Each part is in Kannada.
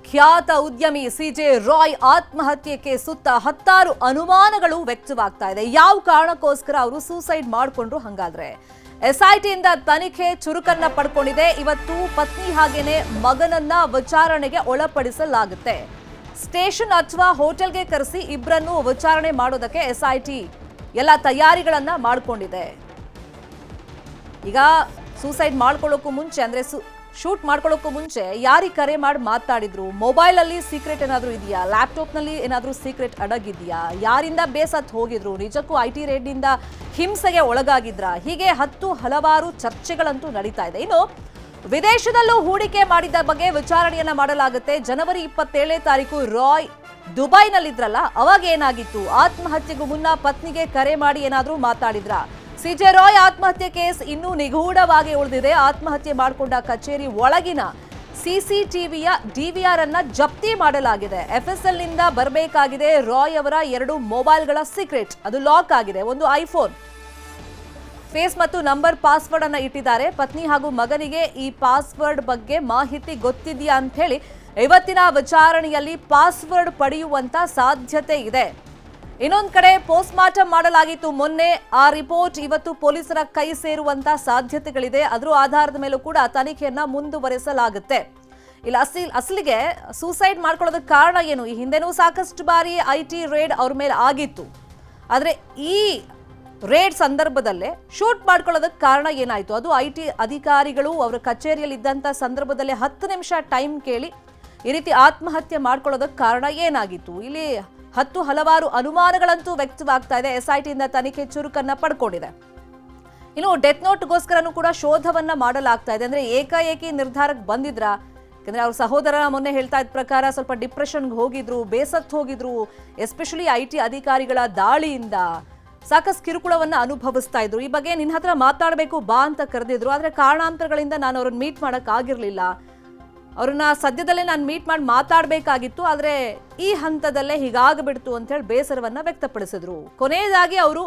ಖ್ಯಾತ ಉದ್ಯಮಿ ಸಿಜೆ ರಾಯ್ ಆತ್ಮಹತ್ಯೆಗೆ ಸುತ್ತ ಹತ್ತಾರು ಅನುಮಾನಗಳು ವ್ಯಕ್ತವಾಗ್ತಾ ಇದೆ. ಯಾವ ಕಾರಣಕ್ಕೋಸ್ಕರ ಅವರು ಸೂಸೈಡ್ ಮಾಡಿಕೊಂಡ್ರು? ಹಂಗಾದ್ರೆ ಎಸ್ಐಟಿಯಿಂದ ತನಿಖೆ ಚುರುಕನ್ನ ಪಡ್ಕೊಂಡಿದೆ. ಇವತ್ತು ಪತ್ನಿ ಹಾಗೇನೆ ಮಗನನ್ನ ವಿಚಾರಣೆಗೆ ಒಳಪಡಿಸಲಾಗುತ್ತೆ. ಸ್ಟೇಷನ್ ಅಥವಾ ಹೋಟೆಲ್ಗೆ ಕರೆಸಿ ಇಬ್ಬರನ್ನು ವಿಚಾರಣೆ ಮಾಡೋದಕ್ಕೆ ಎಸ್ಐಟಿ ಎಲ್ಲ ತಯಾರಿಗಳನ್ನ ಮಾಡಿಕೊಂಡಿದೆ. ಈಗ ಸೂಸೈಡ್ ಮಾಡ್ಕೊಳ್ಳೋಕ್ಕೂ ಮುಂಚೆ ಅಂದ್ರೆ ಶೂಟ್ ಮಾಡ್ಕೊಳ್ಳೋಕ್ಕೂ ಮುಂಚೆ ಯಾರಿಗೆ ಕರೆ ಮಾಡಿ ಮಾತಾಡಿದ್ರು, ಮೊಬೈಲ್ ಅಲ್ಲಿ ಸೀಕ್ರೆಟ್ ಏನಾದರೂ ಇದೆಯಾ, ಲ್ಯಾಪ್ಟಾಪ್ ನಲ್ಲಿ ಏನಾದರೂ ಸೀಕ್ರೆಟ್ ಅಡಗಿದೆಯಾ, ಯಾರಿಂದ ಬೇಸತ್ತು ಹೋಗಿದ್ರು, ನಿಜಕ್ಕೂ ಐಟಿ ರೇಡ್ನಿಂದ ಹಿಂಸೆಗೆ ಒಳಗಾಗಿದ್ರ, ಹೀಗೆ ಹಲವಾರು ಚರ್ಚೆಗಳಂತೂ ನಡೀತಾ ಇದೆ. ಇನ್ನು ವಿದೇಶದಲ್ಲೂ ಹೂಡಿಕೆ ಮಾಡಿದ ಬಗ್ಗೆ ವಿಚಾರಣೆಯನ್ನ ಮಾಡಲಾಗುತ್ತೆ. ಜನವರಿ 27ನೇ ತಾರೀಕು ರಾಯ್ ದುಬೈನಲ್ಲಿದ್ರಲ್ಲ, ಅವಾಗ ಏನಾಗಿತ್ತು? ಆತ್ಮಹತ್ಯೆಗೂ ಮುನ್ನ ಪತ್ನಿಗೆ ಕರೆ ಮಾಡಿ ಏನಾದರೂ ಮಾತಾಡಿದ್ರ? ಸಿಜೆ ರಾಯ್ ಆತ್ಮಹತ್ಯೆ ಕೇಸ್ ಇನ್ನೂ ನಿಗೂಢವಾಗಿ ಉಳಿದಿದೆ. ಆತ್ಮಹತ್ಯೆ ಮಾಡಿಕೊಂಡ ಕಚೇರಿ ಒಳಗಿನ ಸಿಸಿಟಿವಿಯ ಡಿವಿಆರ್ ಅನ್ನ ಜಪ್ತಿ ಮಾಡಲಾಗಿದೆ. ಎಫ್ಎಸ್ಎಲ್ ನಿಂದ ಬರಬೇಕಾಗಿದೆ ರಾಯ್ ಅವರ 2 ಮೊಬೈಲ್ಗಳ ಸೀಕ್ರೆಟ್, ಅದು ಲಾಕ್ ಆಗಿದೆ. ಒಂದು ಐಫೋನ್, ಫೇಸ್ ಮತ್ತು ನಂಬರ್ ಪಾಸ್ವರ್ಡ್ ಅನ್ನ ಇಟ್ಟಿದ್ದಾರೆ. ಪತ್ನಿ ಹಾಗೂ ಮಗನಿಗೆ ಈ ಪಾಸ್ವರ್ಡ್ ಬಗ್ಗೆ ಮಾಹಿತಿ ಗೊತ್ತಿದೆಯಾ ಅಂತ ಹೇಳಿ ಇವತ್ತಿನ ವಿಚಾರಣೆಯಲ್ಲಿ ಪಾಸ್ವರ್ಡ್ ಪಡೆಯುವಂತ ಸಾಧ್ಯತೆ ಇದೆ. ಇನ್ನೊಂದು ಕಡೆ ಪೋಸ್ಟ್ ಮಾರ್ಟಮ್ ಮಾಡಲಾಗಿತ್ತು ಮೊನ್ನೆ, ಆ ರಿಪೋರ್ಟ್ ಇವತ್ತು ಪೊಲೀಸರ ಕೈ ಸೇರುವಂತ ಸಾಧ್ಯತೆಗಳಿದೆ. ಅದರ ಆಧಾರದ ಮೇಲೂ ಕೂಡ ತನಿಖೆಯನ್ನ ಮುಂದುವರೆಸಲಾಗುತ್ತೆ. ಇಲ್ಲ ಅಸಲಿಗೆ ಸೂಸೈಡ್ ಮಾಡ್ಕೊಳ್ಳೋದಕ್ಕೆ ಕಾರಣ ಏನು? ಈ ಹಿಂದೆನೂ ಸಾಕಷ್ಟು ಬಾರಿ ಐಟಿ ರೇಡ್ ಅವ್ರ ಮೇಲೆ ಆಗಿತ್ತು. ಆದ್ರೆ ಈ ರೇಡ್ ಸಂದರ್ಭದಲ್ಲೇ ಶೂಟ್ ಮಾಡ್ಕೊಳ್ಳೋದಕ್ಕೆ ಕಾರಣ ಏನಾಯ್ತು? ಅದು ಐಟಿ ಅಧಿಕಾರಿಗಳು ಅವರ ಕಚೇರಿಯಲ್ಲಿ ಇದ್ದಂತ ಸಂದರ್ಭದಲ್ಲಿ 10 ನಿಮಿಷ ಟೈಮ್ ಕೇಳಿ ಈ ರೀತಿ ಆತ್ಮಹತ್ಯೆ ಮಾಡ್ಕೊಳ್ಳೋದಕ್ಕೆ ಕಾರಣ ಏನಾಗಿತ್ತು? ಇಲ್ಲಿ ಹಲವಾರು ಅನುಮಾನಗಳಂತೂ ವ್ಯಕ್ತವಾಗ್ತಾ ಇದೆ. ಎಸ್ಐಟಿಯಿಂದ ತನಿಖೆ ಚುರುಕನ್ನ ಪಡ್ಕೊಂಡಿದೆ. ಇನ್ನು ಡೆತ್ ನೋಟ್ಗೋಸ್ಕರನೂ ಕೂಡ ಶೋಧವನ್ನ ಮಾಡಲಾಗ್ತಾ ಇದೆ. ಅಂದ್ರೆ ಏಕಾಏಕಿ ನಿರ್ಧಾರಕ್ಕೆ ಬಂದಿದ್ರ? ಯಾಕಂದ್ರೆ ಅವ್ರ ಸಹೋದರ ಮೊನ್ನೆ ಹೇಳ್ತಾ ಇದ್ದ ಪ್ರಕಾರ ಸ್ವಲ್ಪ ಡಿಪ್ರೆಷನ್ಗೆ ಹೋಗಿದ್ರು, ಬೇಸತ್ತು ಹೋಗಿದ್ರು. ಎಸ್ಪೆಷಲಿ ಐಟಿ ಅಧಿಕಾರಿಗಳ ದಾಳಿಯಿಂದ ಸಾಕಷ್ಟು ಕಿರುಕುಳವನ್ನ ಅನುಭವಿಸ್ತಾ ಇದ್ರು. ಈ ಬಗ್ಗೆ ನಿನ್ನ ಹತ್ರ ಮಾತಾಡಬೇಕು ಬಾ ಅಂತ ಕರೆದಿದ್ರು. ಆದ್ರೆ ಕಾರಣಾಂತರಗಳಿಂದ ನಾನು ಅವ್ರನ್ನ ಮೀಟ್ ಮಾಡಕ್ ಆಗಿರ್ಲಿಲ್ಲ. ಅವ್ರನ್ನ ಸದ್ಯದಲ್ಲೇ ನಾನು ಮೀಟ್ ಮಾಡಿ ಮಾತಾಡಬೇಕಾಗಿತ್ತು, ಆದರೆ ಈ ಹಂತದಲ್ಲೇ ಹೀಗಾಗ್ಬಿಡ್ತು ಅಂತ ಹೇಳಿ ಬೇಸರವನ್ನ ವ್ಯಕ್ತಪಡಿಸಿದ್ರು. ಕೊನೆಯದಾಗಿ ಅವರು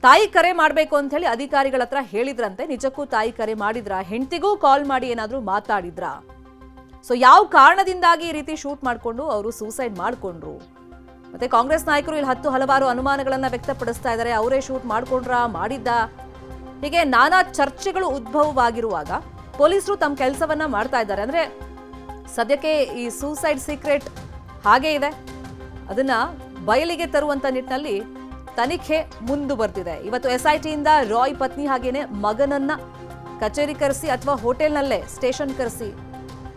ತಾಯಿ ಕರೆ ಮಾಡಬೇಕು ಅಂತ ಹೇಳಿ ಅಧಿಕಾರಿಗಳ ಹತ್ರ ಹೇಳಿದ್ರಂತೆ. ನಿಜಕ್ಕೂ ತಾಯಿ ಕರೆ ಮಾಡಿದ್ರ? ಹೆಂಡತಿಗೂ ಕಾಲ್ ಮಾಡಿ ಏನಾದರೂ ಮಾತಾಡಿದ್ರ? ಸೊ ಯಾವ ಕಾರಣದಿಂದಾಗಿ ಈ ರೀತಿ ಶೂಟ್ ಮಾಡಿಕೊಂಡು ಅವರು ಸೂಸೈಡ್ ಮಾಡಿಕೊಂಡ್ರು? ಮತ್ತೆ ಕಾಂಗ್ರೆಸ್ ನಾಯಕರು ಇಲ್ಲಿ ಹಲವಾರು ಅನುಮಾನಗಳನ್ನ ವ್ಯಕ್ತಪಡಿಸ್ತಾ ಇದ್ದಾರೆ. ಅವರೇ ಶೂಟ್ ಮಾಡ್ಕೊಂಡ್ರ, ಮಾಡಿದ್ದ? ಹೀಗೆ ನಾನಾ ಚರ್ಚೆಗಳು ಉದ್ಭವವಾಗಿರುವಾಗ ಪೊಲೀಸರು ತಮ್ಮ ಕೆಲಸವನ್ನ ಮಾಡ್ತಾ ಇದ್ದಾರೆ. ಅಂದ್ರೆ ಸದ್ಯಕ್ಕೆ ಈ ಸೂಸೈಡ್ ಸೀಕ್ರೆಟ್ ಹಾಗೇ ಇದೆ, ಅದನ್ನ ಬಯಲಿಗೆ ತರುವಂತ ನಿಟ್ಟಿನಲ್ಲಿ ತನಿಖೆ ಮುಂದುವರೆದಿದೆ. ಇವತ್ತು ಎಸ್ಐಟಿಯಿಂದ ರಾಯ್ ಪತ್ನಿ ಹಾಗೇನೆ ಮಗನನ್ನ ಕಚೇರಿ ಕರೆಸಿ ಅಥವಾ ಹೋಟೆಲ್ನಲ್ಲೇ ಸ್ಟೇಷನ್ ಕರೆಸಿ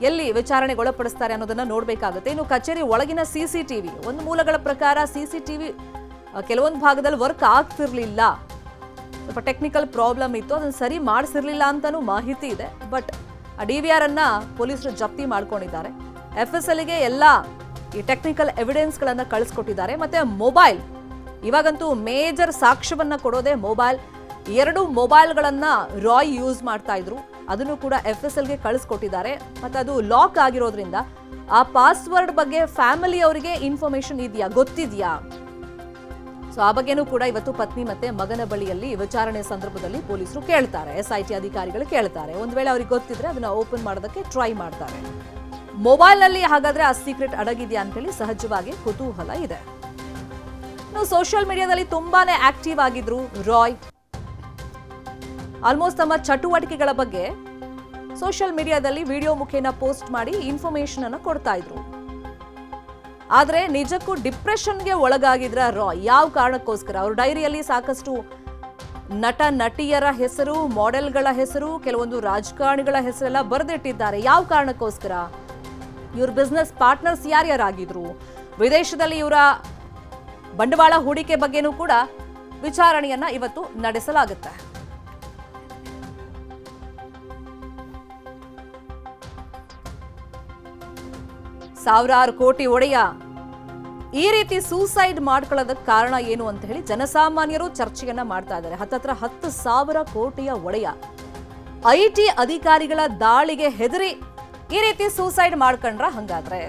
ಎಲ್ಲಿ ವಿಚಾರಣೆಗೆ ಒಳಪಡಿಸ್ತಾರೆ ಅನ್ನೋದನ್ನ ನೋಡ್ಬೇಕಾಗುತ್ತೆ. ಇನ್ನು ಕಚೇರಿ ಒಳಗಿನ ಸಿಸಿಟಿವಿ, ಒಂದು ಮೂಲಗಳ ಪ್ರಕಾರ ಸಿಸಿಟಿವಿ ಕೆಲವೊಂದು ಭಾಗದಲ್ಲಿ ವರ್ಕ್ ಆಗ್ತಿರ್ಲಿಲ್ಲ, ಸ್ವಲ್ಪ ಟೆಕ್ನಿಕಲ್ ಪ್ರಾಬ್ಲಮ್ ಇತ್ತು, ಅದನ್ನು ಸರಿ ಮಾಡಿಸಿರ್ಲಿಲ್ಲ ಅಂತಾನೂ ಮಾಹಿತಿ ಇದೆ. ಬಟ್ ಆ ಡಿವಿಆರ್ ಅನ್ನ ಪೊಲೀಸರು ಜಪ್ತಿ ಮಾಡ್ಕೊಂಡಿದ್ದಾರೆ. ಎಫ್ಎಸ್ಎಲ್ಗೆ ಎಲ್ಲ ಈ ಟೆಕ್ನಿಕಲ್ ಎವಿಡೆನ್ಸ್ಗಳನ್ನ ಕಳಿಸ್ಕೊಟ್ಟಿದ್ದಾರೆ. ಮತ್ತೆ ಮೊಬೈಲ್, ಇವಾಗಂತೂ ಮೇಜರ್ ಸಾಕ್ಷ್ಯವನ್ನ ಕೊಡೋದೇ ಮೊಬೈಲ್. 2 ಮೊಬೈಲ್ಗಳನ್ನ ರಾಯ್ ಯೂಸ್ ಮಾಡ್ತಾ ಇದ್ರು, ಅದನ್ನು ಕೂಡ ಎಫ್ಎಸ್ಎಲ್ಗೆ ಕಳಿಸ್ಕೊಟ್ಟಿದ್ದಾರೆ. ಮತ್ತೆ ಅದು ಲಾಕ್ ಆಗಿರೋದ್ರಿಂದ ಆ ಪಾಸ್ವರ್ಡ್ ಬಗ್ಗೆ ಫ್ಯಾಮಿಲಿ ಅವರಿಗೆ ಇನ್ಫಾರ್ಮೇಶನ್ ಇದೆಯಾ, ಗೊತ್ತಿದೆಯಾ? ಸೊ ಆ ಬಗ್ಗೆನೂ ಕೂಡ ಇವತ್ತು ಪತ್ನಿ ಮತ್ತೆ ಮಗನ ಬಳಿಯಲ್ಲಿ ವಿಚಾರಣೆ ಸಂದರ್ಭದಲ್ಲಿ ಪೊಲೀಸರು ಕೇಳ್ತಾರೆ, ಎಸ್ಐಟಿ ಅಧಿಕಾರಿಗಳು ಕೇಳ್ತಾರೆ. ಒಂದ್ ವೇಳೆ ಅವ್ರಿಗೆ ಗೊತ್ತಿದ್ರೆ ಅದನ್ನ ಓಪನ್ ಮಾಡೋದಕ್ಕೆ ಟ್ರೈ ಮಾಡ್ತಾರೆ. ಮೊಬೈಲ್ ನಲ್ಲಿ ಹಾಗಾದ್ರೆ ಆ ಸೀಕ್ರೆಟ್ ಅಡಗಿದೆಯಾ ಅಂತ ಹೇಳಿ ಸಹಜವಾಗಿ ಕುತೂಹಲ ಇದೆ. ಇನ್ನು ಸೋಷಿಯಲ್ ಮೀಡಿಯಾದಲ್ಲಿ ತುಂಬಾನೇ ಆಕ್ಟಿವ್ ಆಗಿದ್ರು ರಾಯ್. ಆಲ್ಮೋಸ್ಟ್ ತಮ್ಮ ಚಟುವಟಿಕೆಗಳ ಬಗ್ಗೆ ಸೋಷಿಯಲ್ ಮೀಡಿಯಾದಲ್ಲಿ ವಿಡಿಯೋ ಮುಖೇನ ಪೋಸ್ಟ್ ಮಾಡಿ ಇನ್ಫಾರ್ಮೇಶನ್ ಅನ್ನು ಕೊಡ್ತಾ ಇದ್ರು. ಆದ್ರೆ ನಿಜಕ್ಕೂ ಡಿಪ್ರೆಷನ್ಗೆ ಒಳಗಾಗಿದ್ರ ರಾಯ್? ಯಾವ ಕಾರಣಕ್ಕೋಸ್ಕರ? ಅವ್ರ ಡೈರಿಯಲ್ಲಿ ಸಾಕಷ್ಟು ನಟ ನಟಿಯರ ಹೆಸರು, ಮಾಡೆಲ್ಗಳ ಹೆಸರು, ಕೆಲವೊಂದು ರಾಜಕಾರಣಿಗಳ ಹೆಸರೆಲ್ಲ ಬರೆದಿಟ್ಟಿದ್ದಾರೆ. ಯಾವ ಕಾರಣಕ್ಕೋಸ್ಕರ? ಇವ್ರ ಬಿಸ್ನೆಸ್ ಪಾರ್ಟ್ನರ್ಸ್ ಯಾರ್ಯಾರಾಗಿದ್ರು, ವಿದೇಶದಲ್ಲಿ ಇವರ ಬಂಡವಾಳ ಹೂಡಿಕೆ ಬಗ್ಗೆನೂ ಕೂಡ ವಿಚಾರಣೆಯನ್ನ ಇವತ್ತು ನಡೆಸಲಾಗುತ್ತೆ. ಸಾವಿರಾರು ಕೋಟಿ ಒಡೆಯ ಈ ರೀತಿ ಸೂಸೈಡ್ ಮಾಡ್ಕೊಳ್ಳೋದಕ್ಕೆ ಕಾರಣ ಏನು ಅಂತ ಹೇಳಿ ಜನಸಾಮಾನ್ಯರು ಚರ್ಚೆಯನ್ನ ಮಾಡ್ತಾ ಇದ್ದಾರೆ. ಹತ್ತತ್ರ 10,000 ಕೋಟಿಯ ಒಡೆಯ ಐಟಿ ಅಧಿಕಾರಿಗಳ ದಾಳಿಗೆ ಹೆದರಿ ಈ ರೀತಿ ಸೂಸೈಡ್ ಮಾಡ್ಕೊಂಡ್ರ? ಹಂಗಾದ್ರೆ